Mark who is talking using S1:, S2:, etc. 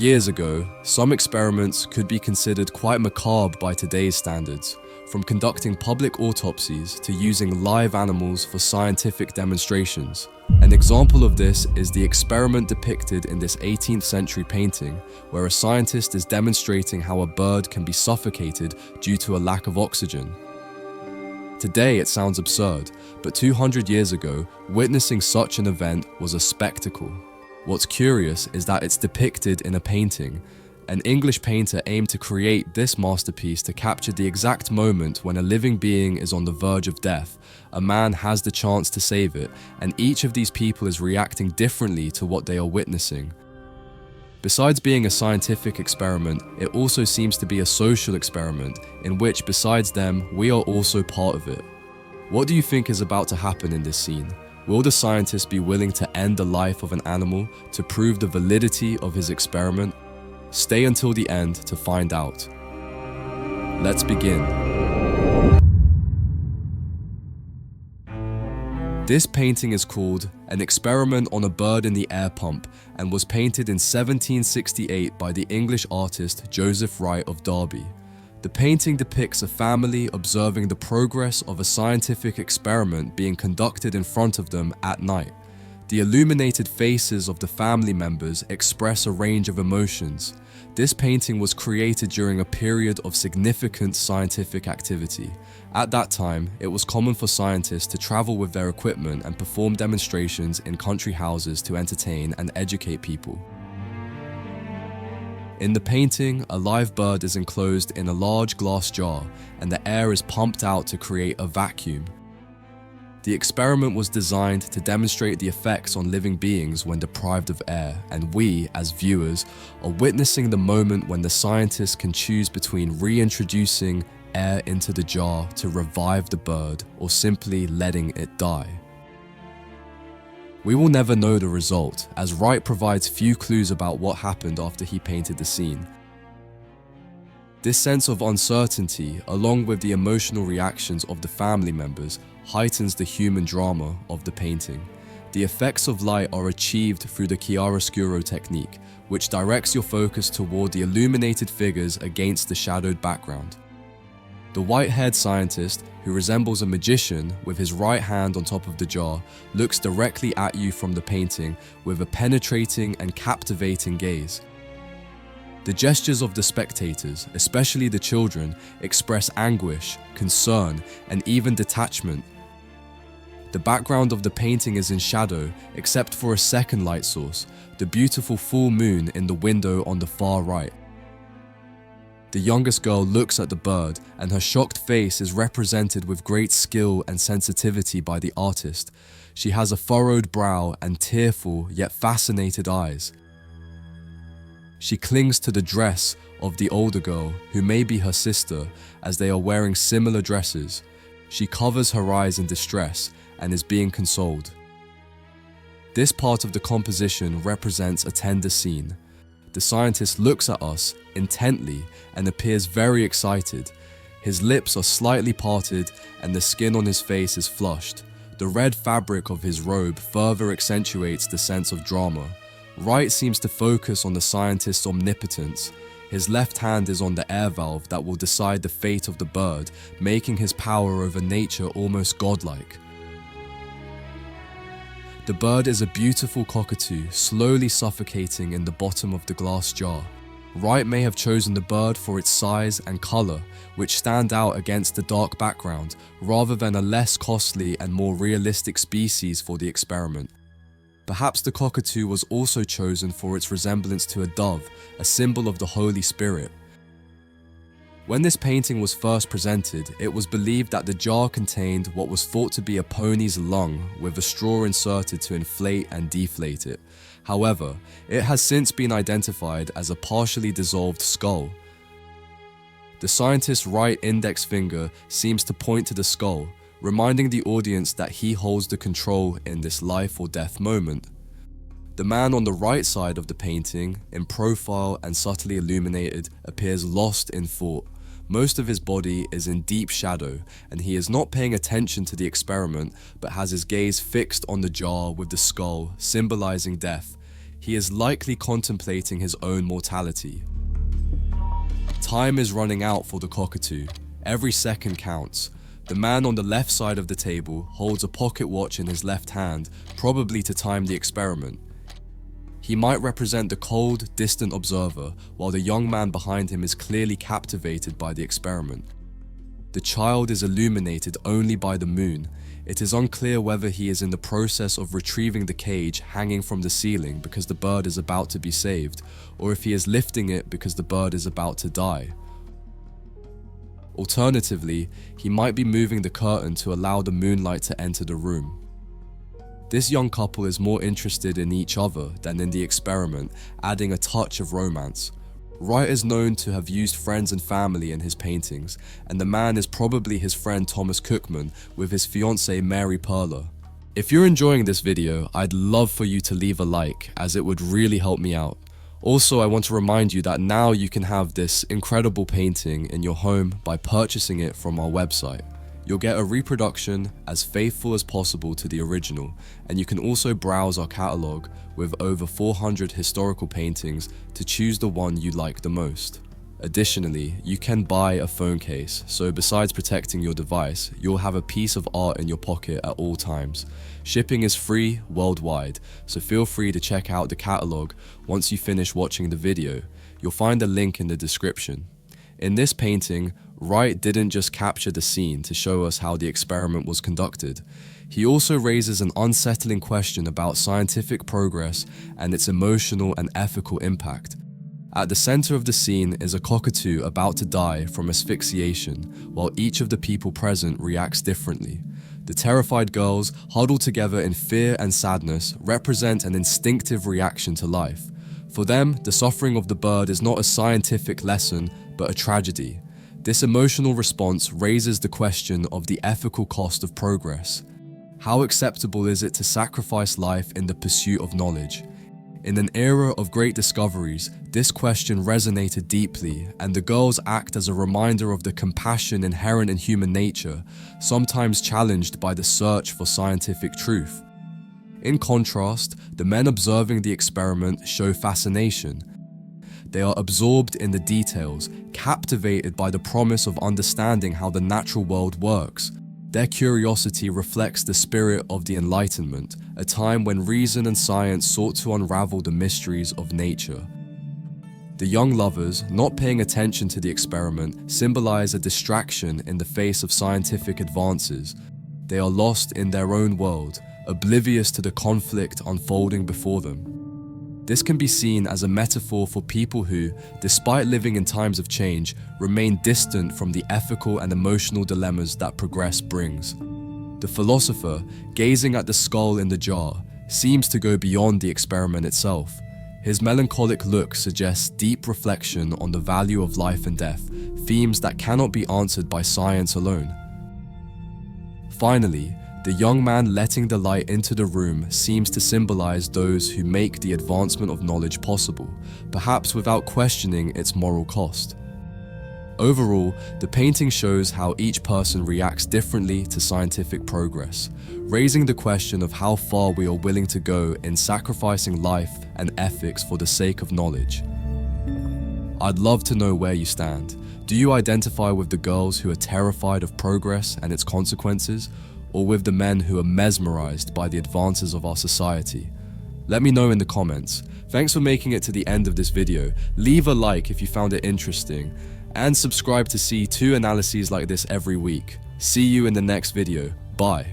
S1: Years ago, some experiments could be considered quite macabre by today's standards, from conducting public autopsies to using live animals for scientific demonstrations. An example of this is the experiment depicted in this 18th century painting, where a scientist is demonstrating how a bird can be suffocated due to a lack of oxygen. Today it sounds absurd, but 200 years ago, witnessing such an event was a spectacle. What's curious is that it's depicted in a painting. An English painter aimed to create this masterpiece to capture the exact moment when a living being is on the verge of death. A man has the chance to save it, and each of these people is reacting differently to what they are witnessing. Besides being a scientific experiment, it also seems to be a social experiment, in which, besides them, we are also part of it. What do you think is about to happen in this scene? Will the scientist be willing to end the life of an animal to prove the validity of his experiment? Stay until the end to find out. Let's begin. This painting is called An Experiment on a Bird in the Air Pump and was painted in 1768 by the English artist Joseph Wright of Derby. The painting depicts a family observing the progress of a scientific experiment being conducted in front of them at night. The illuminated faces of the family members express a range of emotions. This painting was created during a period of significant scientific activity. At that time, it was common for scientists to travel with their equipment and perform demonstrations in country houses to entertain and educate people. In the painting, a live bird is enclosed in a large glass jar, and the air is pumped out to create a vacuum. The experiment was designed to demonstrate the effects on living beings when deprived of air, and we, as viewers, are witnessing the moment when the scientists can choose between reintroducing air into the jar to revive the bird or simply letting it die. We will never know the result, as Wright provides few clues about what happened after he painted the scene. This sense of uncertainty, along with the emotional reactions of the family members, heightens the human drama of the painting. The effects of light are achieved through the chiaroscuro technique, which directs your focus toward the illuminated figures against the shadowed background. The white-haired scientist, who resembles a magician with his right hand on top of the jar, looks directly at you from the painting with a penetrating and captivating gaze. The gestures of the spectators, especially the children, express anguish, concern, and even detachment. The background of the painting is in shadow, except for a second light source, the beautiful full moon in the window on the far right. The youngest girl looks at the bird, and her shocked face is represented with great skill and sensitivity by the artist. She has a furrowed brow and tearful yet fascinated eyes. She clings to the dress of the older girl, who may be her sister, as they are wearing similar dresses. She covers her eyes in distress and is being consoled. This part of the composition represents a tender scene. The scientist looks at us intently and appears very excited. His lips are slightly parted and the skin on his face is flushed. The red fabric of his robe further accentuates the sense of drama. Wright seems to focus on the scientist's omnipotence. His left hand is on the air valve that will decide the fate of the bird, making his power over nature almost godlike. The bird is a beautiful cockatoo, slowly suffocating in the bottom of the glass jar. Wright may have chosen the bird for its size and color, which stand out against the dark background, rather than a less costly and more realistic species for the experiment. Perhaps the cockatoo was also chosen for its resemblance to a dove, a symbol of the Holy Spirit. When this painting was first presented, it was believed that the jar contained what was thought to be a pony's lung with a straw inserted to inflate and deflate it. However, it has since been identified as a partially dissolved skull. The scientist's right index finger seems to point to the skull, reminding the audience that he holds the control in this life or death moment. The man on the right side of the painting, in profile and subtly illuminated, appears lost in thought. Most of his body is in deep shadow, and he is not paying attention to the experiment, but has his gaze fixed on the jar with the skull, symbolizing death. he is likely contemplating his own mortality. Time is running out for the cockatoo. Every second counts. The man on the left side of the table holds a pocket watch in his left hand, probably to time the experiment. He might represent the cold, distant observer, while the young man behind him is clearly captivated by the experiment. The child is illuminated only by the moon. It is unclear whether he is in the process of retrieving the cage hanging from the ceiling because the bird is about to be saved, or if he is lifting it because the bird is about to die. Alternatively, he might be moving the curtain to allow the moonlight to enter the room. This young couple is more interested in each other than in the experiment, adding a touch of romance. Wright is known to have used friends and family in his paintings, and the man is probably his friend Thomas Cookman with his fiancée Mary Perler. If you're enjoying this video, I'd love for you to leave a like, as it would really help me out. Also, I want to remind you that now you can have this incredible painting in your home by purchasing it from our website. You'll get a reproduction as faithful as possible to the original, and you can also browse our catalogue with over 400 historical paintings to choose the one you like the most. Additionally, you can buy a phone case, so besides protecting your device, you'll have a piece of art in your pocket at all times. Shipping is free worldwide, so feel free to check out the catalogue once you finish watching the video. You'll find a link in the description. In this painting, Wright didn't just capture the scene to show us how the experiment was conducted. He also raises an unsettling question about scientific progress and its emotional and ethical impact. At the center of the scene is a cockatoo about to die from asphyxiation, while each of the people present reacts differently. The terrified girls, huddled together in fear and sadness, represent an instinctive reaction to life. For them, the suffering of the bird is not a scientific lesson, but a tragedy. This emotional response raises the question of the ethical cost of progress. How acceptable is it to sacrifice life in the pursuit of knowledge? In an era of great discoveries, this question resonated deeply, and the girls act as a reminder of the compassion inherent in human nature, sometimes challenged by the search for scientific truth. In contrast, the men observing the experiment show fascination. They are absorbed in the details, captivated by the promise of understanding how the natural world works. Their curiosity reflects the spirit of the Enlightenment, a time when reason and science sought to unravel the mysteries of nature. The young lovers, not paying attention to the experiment, symbolize a distraction in the face of scientific advances. They are lost in their own world, oblivious to the conflict unfolding before them. This can be seen as a metaphor for people who, despite living in times of change, remain distant from the ethical and emotional dilemmas that progress brings. The philosopher, gazing at the skull in the jar, seems to go beyond the experiment itself. His melancholic look suggests deep reflection on the value of life and death, themes that cannot be answered by science alone. Finally, the young man letting the light into the room seems to symbolize those who make the advancement of knowledge possible, perhaps without questioning its moral cost. Overall, the painting shows how each person reacts differently to scientific progress, raising the question of how far we are willing to go in sacrificing life and ethics for the sake of knowledge. I'd love to know where you stand. Do you identify with the girls who are terrified of progress and its consequences, or with the men who are mesmerized by the advances of our society? Let me know in the comments. Thanks for making it to the end of this video. Leave a like if you found it interesting, and subscribe to see 2 analyses like this every week. See you in the next video. Bye.